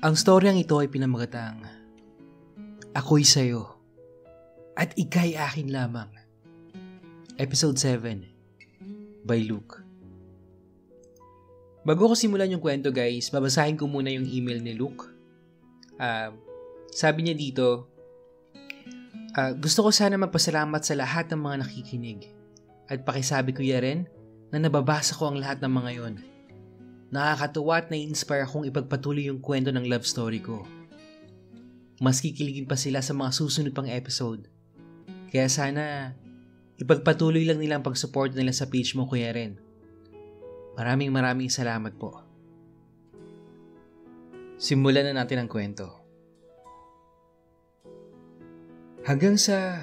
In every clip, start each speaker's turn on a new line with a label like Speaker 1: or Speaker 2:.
Speaker 1: Ang storyang ito ay pinamagatang Ako'y Sa'yo at Ika'y Akin Lamang. Episode 7 by Luke. Bago ko simulan yung kwento guys, babasahin ko muna yung email ni Luke. Sabi niya dito, gusto ko sana magpasalamat sa lahat ng mga nakikinig at pakisabi ko rin na nababasa ko ang lahat ng mga yon. Nakakatuwa at na-inspire akong ipagpatuloy yung kwento ng love story ko. Mas kikiligin pa sila sa mga susunod pang episode. Kaya sana ipagpatuloy lang nila ang pag-support nila sa page mo Kuya Ren. Maraming salamat po. Simulan na natin ang kwento. Hanggang sa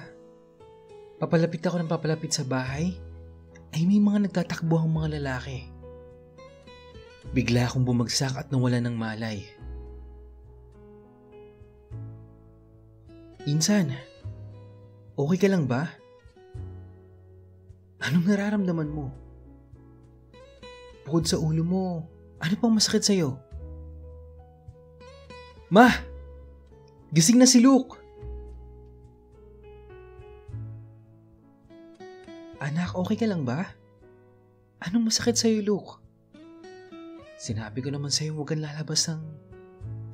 Speaker 1: papalapit ako ng papalapit sa bahay, ay may mga nagtatakbo ang mga lalaki. Bigla akong bumagsak at nawala ng malay. Insan, okay ka lang ba? Anong nararamdaman mo? Bukod sa ulo mo, ano pang masakit sa'yo? Ma! Gising na si Luke! Anak, okay ka lang ba? Anong masakit sa'yo, Luke? Sinabi ko naman sa'yo huwag kang lalabas ng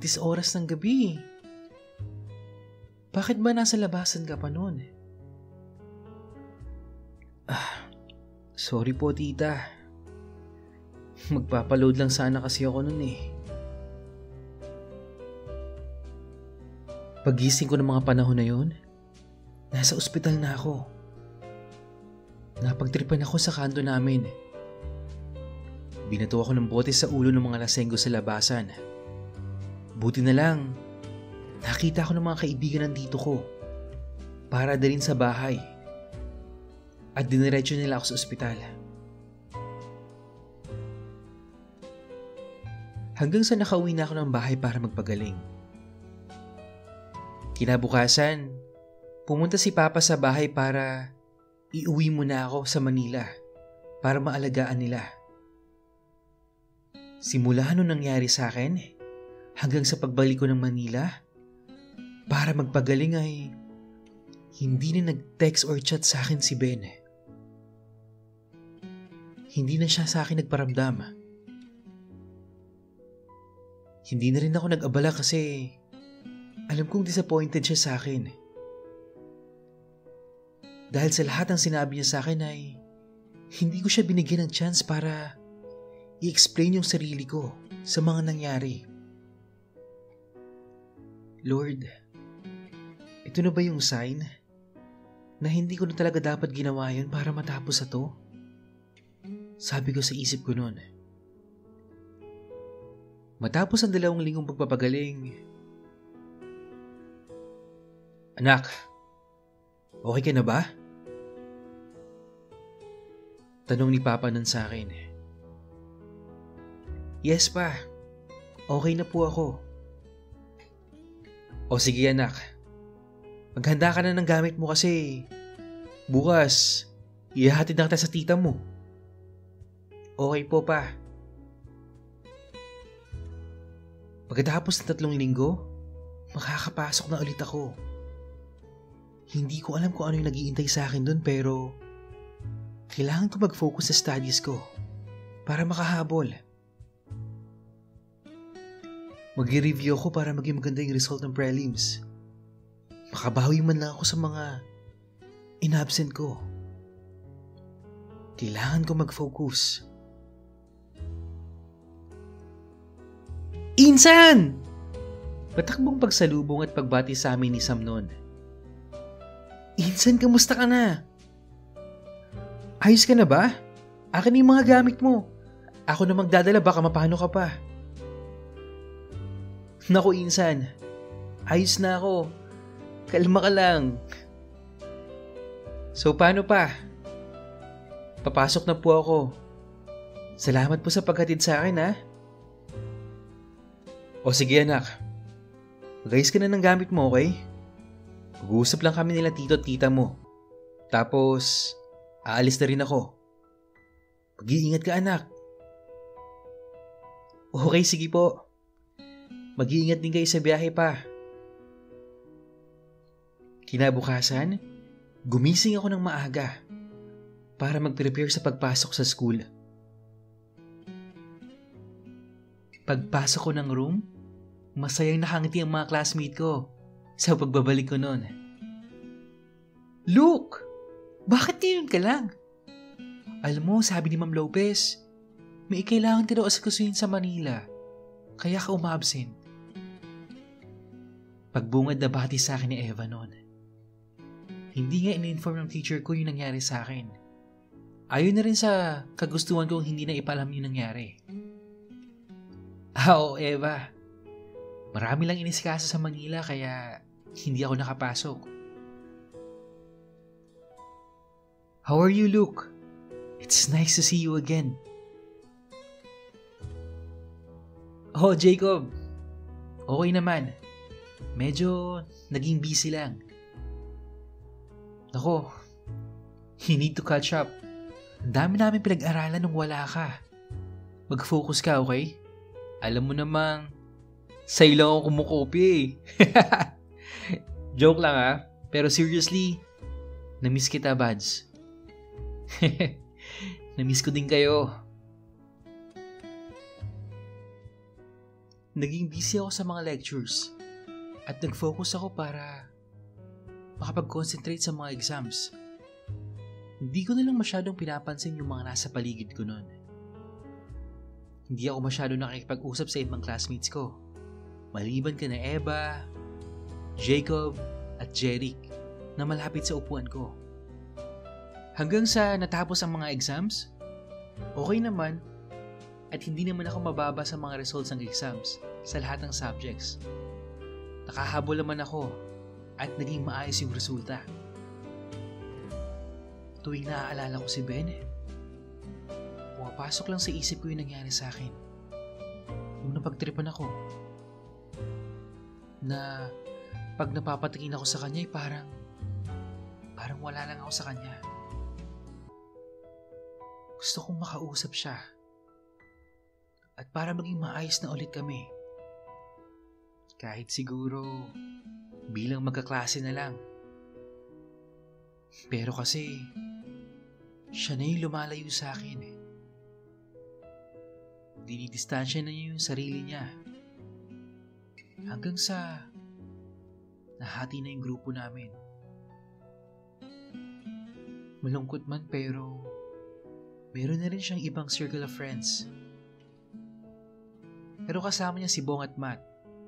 Speaker 1: 10 oras ng gabi. Bakit ba nasa labasan ka pa noon? Sorry po tita. Magpapaload lang sana kasi ako noon eh. Paggising ko ng mga panahon na yon, nasa ospital na ako. Napagtripan ako sa kanto namin. Binato ako ng bote sa ulo ng mga lasenggo sa labasan. Buti na lang, nakita ko ng mga kaibigan ng tito ko para dalhin sa bahay at diniretso nila ako sa ospital. Hanggang sa nakauwi na ako ng bahay para magpagaling. Kinabukasan, pumunta si Papa sa bahay para iuwi muna ako sa Manila para maalagaan nila. Simula nung nangyari sa akin, hanggang sa pagbalik ko ng Manila, para magpagaling ay hindi na nag-text or chat sa akin si Ben. Hindi na siya sa akin nagparamdam. Hindi na rin ako nag-abala kasi alam kong disappointed siya sa akin. Dahil sa lahat ng sinabi niya sa akin ay hindi ko siya binigyan ng chance para i-explain yung sarili ko sa mga nangyari. Lord, ito na ba yung sign na hindi ko na talaga dapat ginawa yun para matapos ito? Sabi ko sa isip ko noon. Matapos ang 2 linggong pagpapagaling, Anak, okay ka na ba? Tanong ni Papa nun sa akin. Yes pa, okay na po ako. O sige anak, maghanda ka na ng gamit mo kasi bukas ihahatid na kita sa tita mo. Okay po pa. Pagkatapos ng 3 linggo, makakapasok na ulit ako. Hindi ko alam kung ano yung nag-iintay sa akin dun pero kailangan ko mag-focus sa studies ko para makahabol. Mag-review ako para maging maganda yung result ng prelims. Makabawi man lang ako sa mga in-absent ko. Kailangan ko mag-focus. Insan! Patakbong pagsalubong at pagbati sa amin ni Sam noon. Insan, kamusta ka na? Ayos ka na ba? Akin yung mga gamit mo. Ako na magdadala baka mapano ka pa. Naku Insan, ayos na ako. Kalma ka lang. So paano pa? Papasok na po ako. Salamat po sa paghatid sa akin ha. O sige anak, mag-ayos ka na ng gamit mo okay? Mag-uusap lang kami nila tito at tita mo. Tapos, aalis na rin ako. Mag-iingat ka anak. Okay, sige po. Mag-iingat din kayo sa biyahe pa. Kinabukasan, gumising ako ng maaga para mag-prepare sa pagpasok sa school. Pagpasok ko ng room, masayang nakangiti ang mga classmate ko sa pagbabalik ko noon. Luke! Bakit ngayon ka lang? Alam mo, sabi ni Ma'am Lopez, may kailangan ka daw asikasuhin sa Manila, kaya ka umabsent. Pagbungad na bati sa akin ni Eva noon. Hindi nga in-inform ng teacher ko yung nangyari sa akin. Ayon na rin sa kagustuhan kong hindi na ipalam yung nangyari. Oo, Eva. Marami lang inisikasa sa Manila kaya hindi ako nakapasok. How are you, Luke? It's nice to see you again. Oh, Jacob. Okay naman. Medyo naging busy lang. Nako, you need to catch up. Ang dami namin pinag-aralan nung wala ka. Mag-focus ka, okay? Alam mo namang, sa'yo lang ako kumukopya eh. Joke lang ah. Pero seriously, na-miss kita, Bads. Na-miss ko din kayo. Naging busy ako sa mga lectures at nag-focus ako para makapag-concentrate sa mga exams. Hindi ko na lang masyadong pinapansin yung mga nasa paligid ko noon. Hindi ako masyadong nakikipag-usap sa ibang classmates ko. Maliban ka na Eva, Jacob, at Jeric na malapit sa upuan ko. Hanggang sa natapos ang mga exams, okay naman at hindi naman ako mababa sa mga results ng exams sa lahat ng subjects. Nakahabol naman ako at naging maayos yung resulta. Tuwing naaalala ko si Ben, pumapasok lang sa isip ko yung nangyari sa akin. Nung napagtripan ako, na pag napapatingin ako sa kanya ay parang wala lang ako sa kanya. Gusto kong makausap siya. At para maging maayos na ulit kami. Kahit siguro bilang magkaklase na lang. Pero kasi siya na yung lumalayo sa akin. Dinidistansya na niya yung sarili niya. Hanggang sa nahati na yung grupo namin. Malungkot man pero meron na rin siyang ibang circle of friends. Pero kasama niya si Bong at Matt,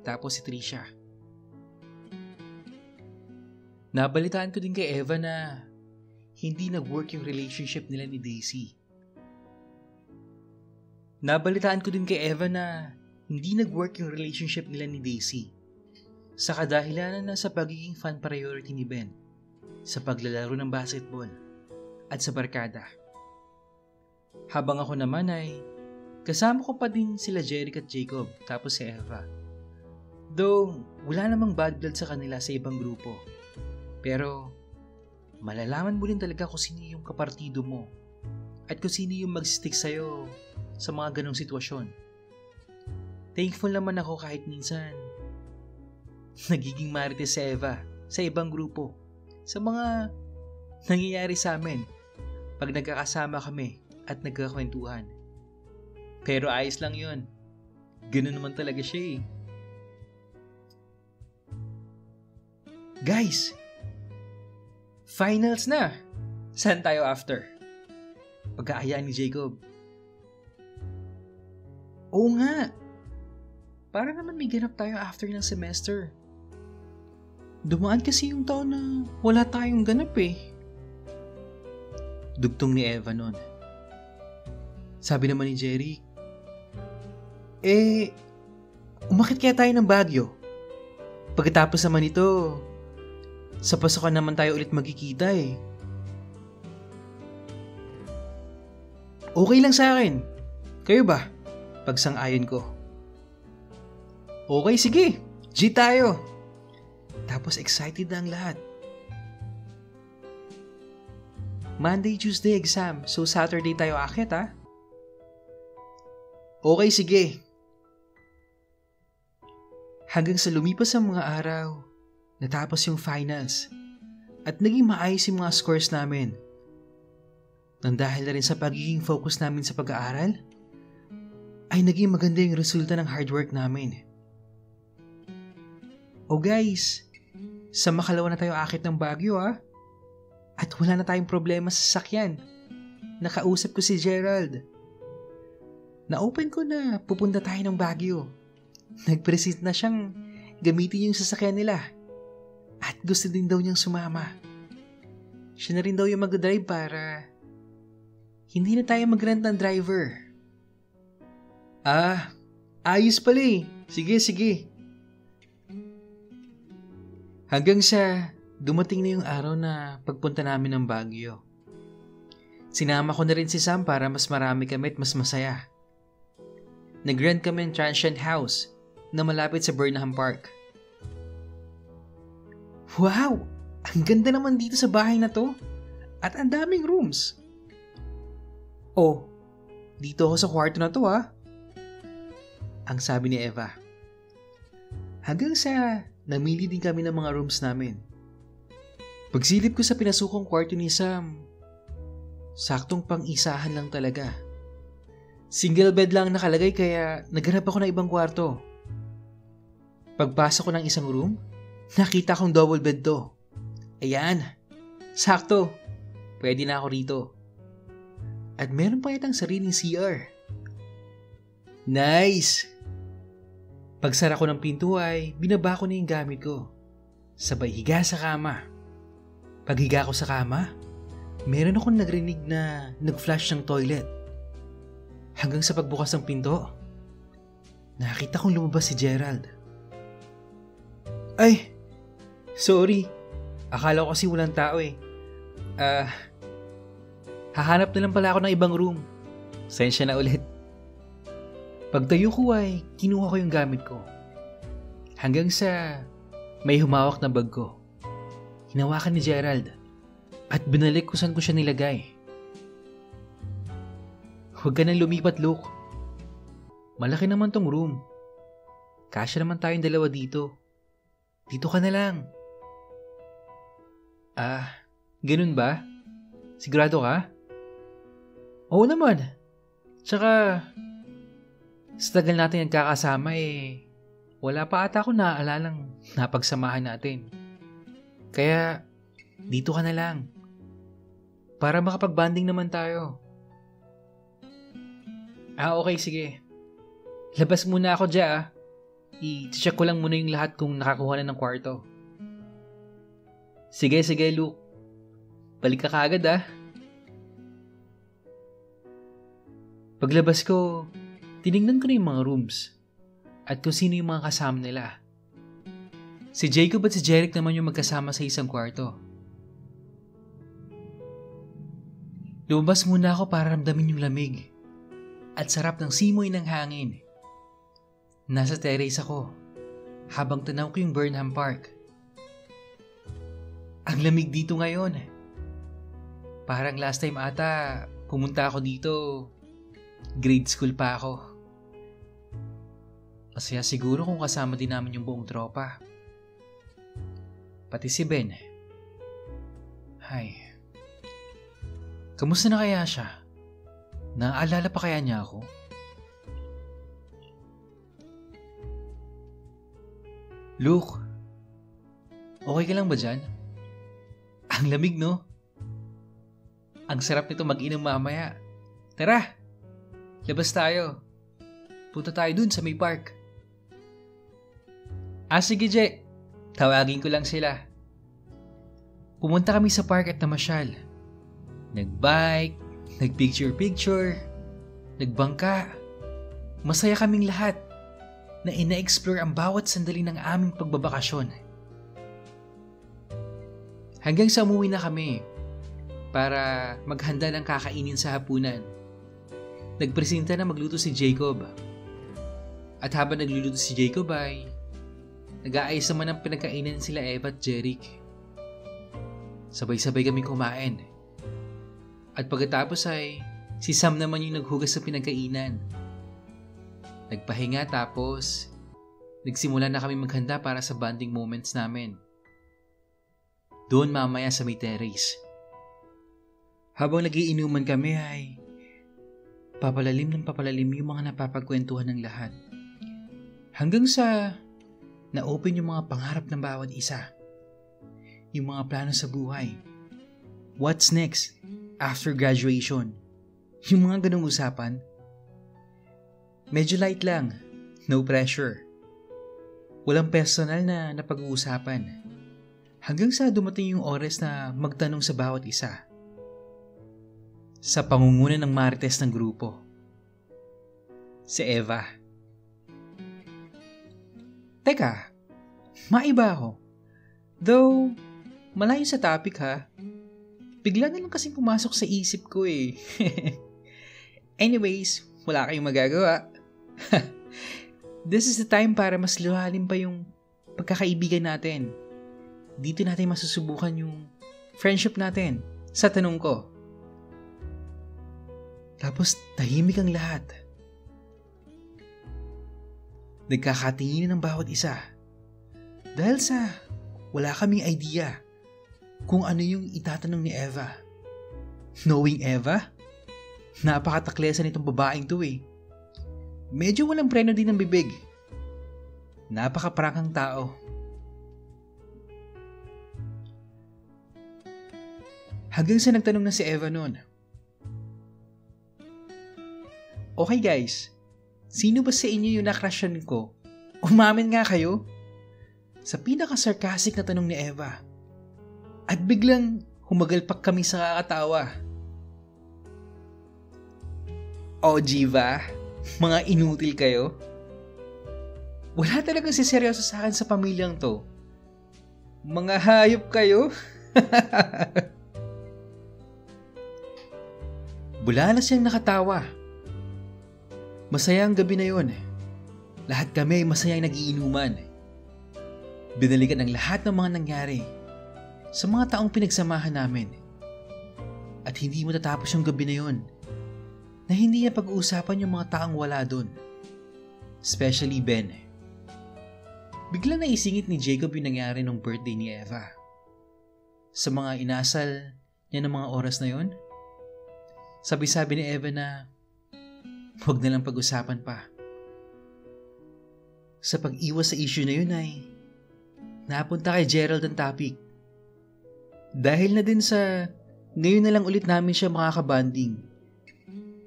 Speaker 1: tapos si Trisha. Nabalitaan ko din kay Eva na hindi nag-work yung relationship nila ni Daisy. Sa kadahilanan na sa pagiging fan priority ni Ben, sa paglalaro ng basketball, at sa barkada. Habang ako naman ay kasama ko pa din sila Jeric at Jacob tapos si Eva. Though wala namang bad blood sa kanila sa ibang grupo. Pero malalaman mo rin talaga kung sino yung kapartido mo at kung sino yung mag-stick sa'yo sa mga ganong sitwasyon. Thankful naman ako kahit minsan nagiging marites si Eva sa ibang grupo sa mga nangyayari sa amin pag nagkakasama kami at nagkakwentuhan. Pero ayos lang yun. Ganun naman talaga siya eh. Guys! Finals na! Saan tayo after? Pagkaayaan ni Jacob. Oo nga! Para naman may ganap tayo after ng semester. Dumaan kasi yung taon na wala tayong ganap eh. Dugtong ni Eva nun. Sabi naman ni Jerry, umakit kaya tayo ng Baguio. Pagkatapos naman ito, sa pasukan naman tayo ulit magkikita eh. Okay lang sa akin. Kayo ba? Pagsang-ayon ko. Okay, sige. G tayo. Tapos excited na ang lahat. Monday, Tuesday exam. So Saturday tayo aakyat ha? Okay, sige. Hanggang sa lumipas ang mga araw, natapos yung finals, at naging maayos yung mga scores namin. Nang dahil na rin sa pagiging focus namin sa pag-aaral, ay naging maganda yung resulta ng hard work namin. O guys, sa makalawa na tayo akit ng Baguio at wala na tayong problema sa sasakyan. Nakausap ko si Gerald. Na-open ko na pupunta tayo ng Baguio. Nag-present na siyang gamitin yung sasakyan nila. At gusto din daw niyang sumama. Siya na rin daw yung mag-drive para hindi na tayo mag-rent ng driver. Ayos pala eh. Sige. Hanggang sa dumating na yung araw na pagpunta namin ng Baguio. Sinama ko na rin si Sam para mas marami kami at mas masaya. Nag-rent kami ng transient house na malapit sa Burnham Park. Wow! Ang ganda naman dito sa bahay na to. At ang daming rooms. Oh, dito ako sa kwarto na to ang sabi ni Eva. Hanggang sa namili din kami ng mga rooms namin. Pagsilip ko sa pinasukong kwarto ni Sam, saktong pang-isahan lang talaga. Single bed lang nakalagay kaya naghanap ako ng ibang kwarto. Pagpasok ko ng isang room, nakita kong double bed to. Ayan, sakto. Pwede na ako rito. At meron pa yatang sariling CR. Nice! Pagsara ko ng pinto ay binaba ko na yung gamit ko. Sabay higa sa kama. Paghiga ko sa kama, meron akong nagrinig na nag-flash ng toilet. Hanggang sa pagbukas ng pinto, nakita kong lumabas si Gerald. Ay! Sorry. Akala ko kasi walang tao eh. Hahanap na lang pala ako ng ibang room. Sensya na ulit. Pagtayo ko ay kinuha ko yung gamit ko. Hanggang sa may humawak na bag ko. Hinawakan ni Gerald at binalik kung saan ko siya nilagay. Huwag ka nang lumipat, Luke. Malaki naman tong room. Kasya naman tayong dalawa dito. Dito ka na lang. Ganun ba? Sigurado ka? Oo naman. Tsaka, sa tagal natin nagkakasama wala pa ata ako naaalalang napagsamahan natin. Kaya, dito ka na lang. Para makapag-bonding naman tayo. Okay, sige. Labas muna ako dyan I-check ko lang muna yung lahat kung nakakuha na ng kwarto. Sige, Luke. Balik ka kaagad Paglabas ko, tinignan ko na yung mga rooms at kung sino yung mga kasama nila. Si Jacob at si Jeric naman yung magkasama sa isang kwarto. Lumabas muna ako para ramdamin yung lamig at sarap ng simoy ng hangin. Nasa terrace ako habang tanaw ko yung Burnham Park. Ang lamig dito ngayon. Parang last time ata pumunta ako dito, grade school pa ako. Masaya siguro kung kasama din namin yung buong tropa. Pati si Ben. Hay. Kamusta na kaya siya? Naaalala pa kaya niya ako? Luke, okay ka lang ba dyan? Ang lamig, no? Ang sarap nito mag-inom mamaya. Tara, labas tayo. Punta tayo dun sa may park. Sige, Je. Tawagin ko lang sila. Pumunta kami sa park at namasyal. Nagbike, nagpicture-picture, nagbangka. Masaya kaming lahat na ina-explore ang bawat sandali ng aming pagbabakasyon. Hanggang sa umuwi na kami para maghanda ng kakainin sa hapunan. Nagpresenta na magluto si Jacob. At habang nagluluto si Jacob ay nag-aayos naman ng pinagkainan sila Eva at Jeric. Sabay-sabay kami kumain. At pagkatapos ay si Sam naman yung naghugas sa pinagkainan. Nagpahinga tapos Nagsimula na kami maghanda para sa bonding moments namin. Doon mamaya sa may terrace. Habang nagiinuman kami ay papalalim ng papalalim yung mga napapagkwentuhan ng lahat. Hanggang sa na-open yung mga pangarap ng bawat isa. Yung mga plano sa buhay. What's next after graduation? Yung mga ganung usapan. Medyo light lang. No pressure. Walang personal na napag-uusapan. Hanggang sa dumating yung oras na magtanong sa bawat isa. Sa pangunguna ng marites ng grupo. Si Eva. Teka, maiba ako. Though, malayo sa topic ha. Bigla na lang kasing pumasok sa isip ko eh. Anyways, wala kayong magagawa. This is the time para mas luhalim pa yung pagkakaibigan natin. Dito natin masusubukan yung friendship natin. Sa tanong ko. Tapos tahimik ang lahat. Nagkakatingin ng bawat isa. Dahil sa wala kaming idea kung ano yung itatanong ni Eva. Knowing Eva, napakataklesa nitong babaeng to eh. Medyo walang preno din ng bibig. Napakaprangkang tao. Hanggang sa nagtanong na si Eva noon. Okay guys, sino ba sa inyo yung nakrushan ko? Umamin nga kayo? Sa pinaka-sarcastic na tanong ni Eva. At biglang humagalpak kami sa kakatawa. O Jiva, mga inutil kayo? Wala talagang siseryoso sa akin sa pamilyang to. Mga hayop kayo? Bulalas siyang nakatawa. Masaya ang gabi na yon. Lahat kami masayang nagiinuman. Binalikan ang lahat ng mga nangyari sa mga taong pinagsamahan namin. At hindi matatapos yung gabi na yon na hindi niya pag-uusapan yung mga taong wala doon. Especially Ben. Biglang naisingit ni Jacob yung nangyari nung birthday ni Eva. Sa mga inasal niya ng mga oras na yon, sabi-sabi ni Eva na huwag na lang pag-usapan pa. Sa pag-iwas sa issue na yun ay napunta kay Gerald ang topic. Dahil na din sa ngayon na lang ulit namin siya makakabanding.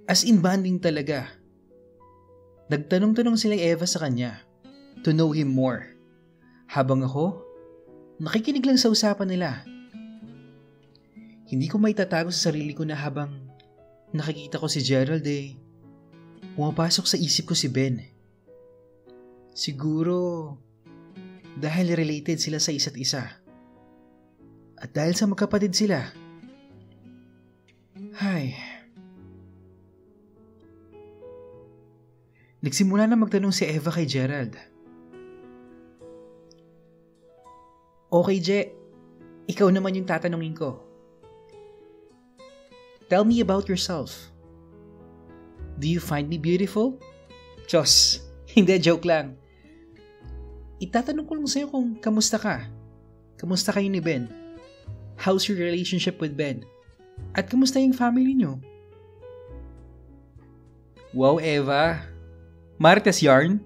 Speaker 1: As in banding talaga. Nagtanong-tanong sila Eva sa kanya to know him more. Habang ako, nakikinig lang sa usapan nila. Hindi ko maitatago sa sarili ko na habang nakikita ko si Gerald pumapasok sa isip ko si Ben. Siguro dahil related sila sa isa't isa. At dahil sa magkapatid sila. Nagsimula na magtanong si Eva kay Gerald. Okay, Je. Ikaw naman yung tatanungin ko. Tell me about yourself. Do you find me beautiful? Diyos, hindi, joke lang. Itatanong ko lang sa'yo kung kamusta ka. Kamusta kayo ni Ben? How's your relationship with Ben? At kamusta yung family nyo? Wow, Eva. Marites yarn?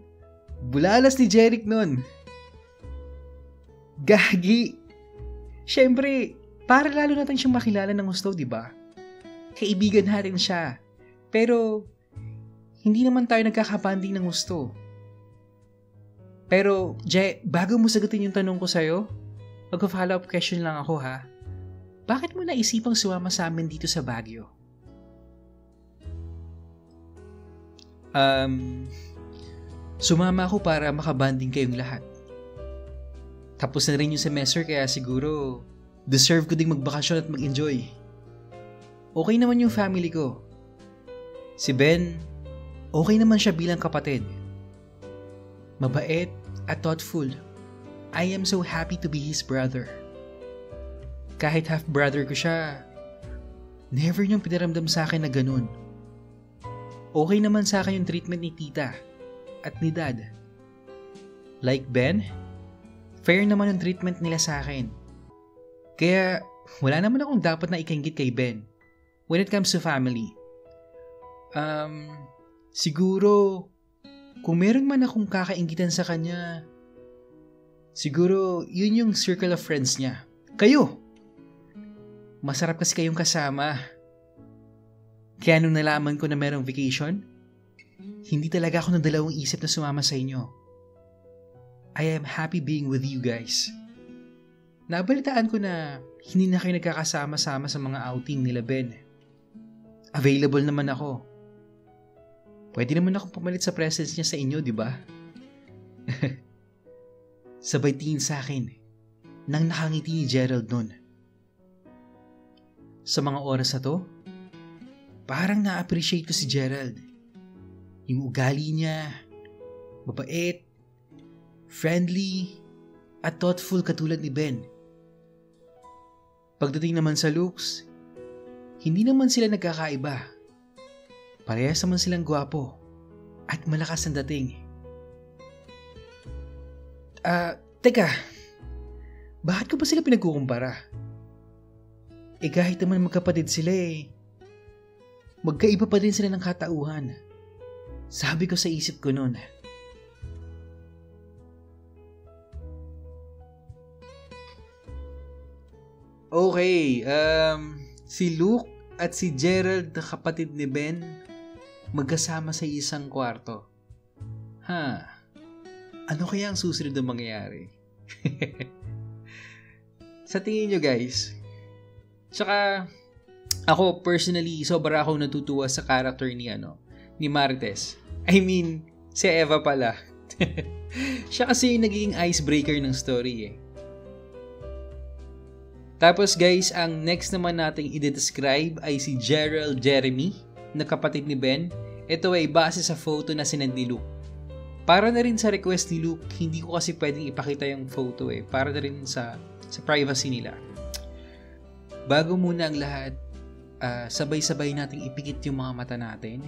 Speaker 1: Bulalas ni Jeric nun. Gagi. Siyempre, para lalo natin siyang makilala ng gusto, di ba? Kaibigan natin siya. Pero, hindi naman tayo nagkakabanding ng gusto. Pero, Je, bago mo sagutin yung tanong ko sa'yo, mag-follow up question lang ako ha. Bakit mo naisipang sumama sa amin dito sa Baguio? Sumama ako para makabanding kayong lahat. Tapos na rin yung semester kaya siguro deserve ko ding magbakasyon at mag-enjoy. Okay naman yung family ko. Si Ben, okay naman siya bilang kapatid. Mabait at thoughtful. I am so happy to be his brother. Kahit half-brother ko siya, never niyang pinaramdam sa akin na ganun. Okay naman sa akin yung treatment ni tita at ni dad. Like Ben, fair naman yung treatment nila sa akin. Kaya wala naman akong dapat na ikainggit kay Ben when it comes to family. Siguro, kung meron man akong kakainggitan sa kanya, siguro yun yung circle of friends niya. Kayo! Masarap kasi kayong kasama. Kaya nung nalaman ko na merong vacation, hindi talaga ako nadalawang isip na sumama sa inyo. I am happy being with you guys. Nabalitaan ko na hindi na kayo nagkakasama-sama sa mga outing nila Ben. Available naman ako. Pwede naman akong pumalit sa presence niya sa inyo, di ba? Sabay tingin sa akin nang nakangiti ni Gerald nun. Sa mga oras na to, parang na-appreciate ko si Gerald. Yung ugali niya, mabait, friendly, at thoughtful katulad ni Ben. Pagdating naman sa looks, hindi naman sila nagkakaiba. Parehas naman silang gwapo at malakas ang dating. Teka, bakit ko ba sila pinagkukumpara? Kahit naman magkapatid sila magkaiba pa din sila ng katauhan. Sabi ko sa isip ko noon. Okay, si Luke at si Gerald na kapatid ni Ben magkasama sa isang kwarto. Ano kaya ang susunod na mangyayari? Sa tingin nyo guys, tsaka ako personally sobra akong natutuwa sa character ni Marites. I mean, si Eva pala. Siya kasi yung naging icebreaker ng story Tapos guys, ang next naman nating i-describe ay si Gerald Jeremy, na kapatid ni Ben. Ito ay base sa photo na sinend ni Luke. Para na rin sa request ni Luke, hindi ko kasi pwedeng ipakita yung photo para na rin sa privacy nila. Bago muna ang lahat, sabay-sabay nating ipikit yung mga mata natin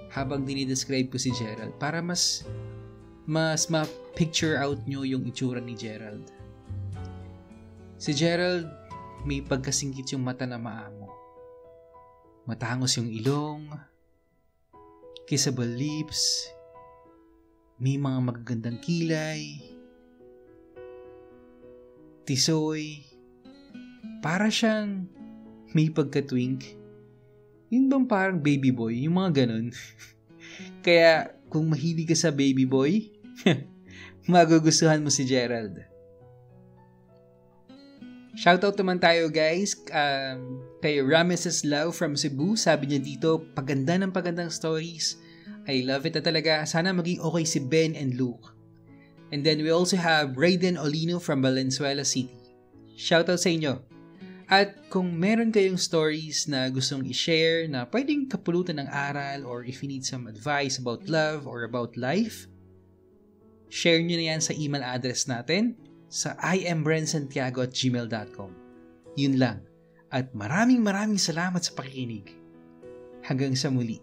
Speaker 1: habang dinidescribe ko si Gerald para mas ma-picture out nyo yung itsura ni Gerald. Si Gerald, may pagkasingkit yung mata na maamo. Matangos yung ilong, kissable lips, may mga magagandang kilay, tisoy, para siyang may pagka-twink. Yun bang parang baby boy? Yung mga ganun. Kaya kung mahilig ka sa baby boy, magugustuhan mo si Gerald. Shoutout naman tayo guys kay Rames's Love from Cebu. Sabi niya dito, paganda ng pagandang stories. I love it na talaga. Sana maging okay si Ben and Luke. And then we also have Raiden Olino from Valenzuela City. Shoutout sa inyo. At kung meron kayong stories na gustong i-share na pwedeng kapulutan ng aral, or if you need some advice about love or about life, share nyo na yan sa email address natin sa iambrensantiago@gmail.com. Yun lang. At maraming salamat sa pakikinig. Hanggang sa muli.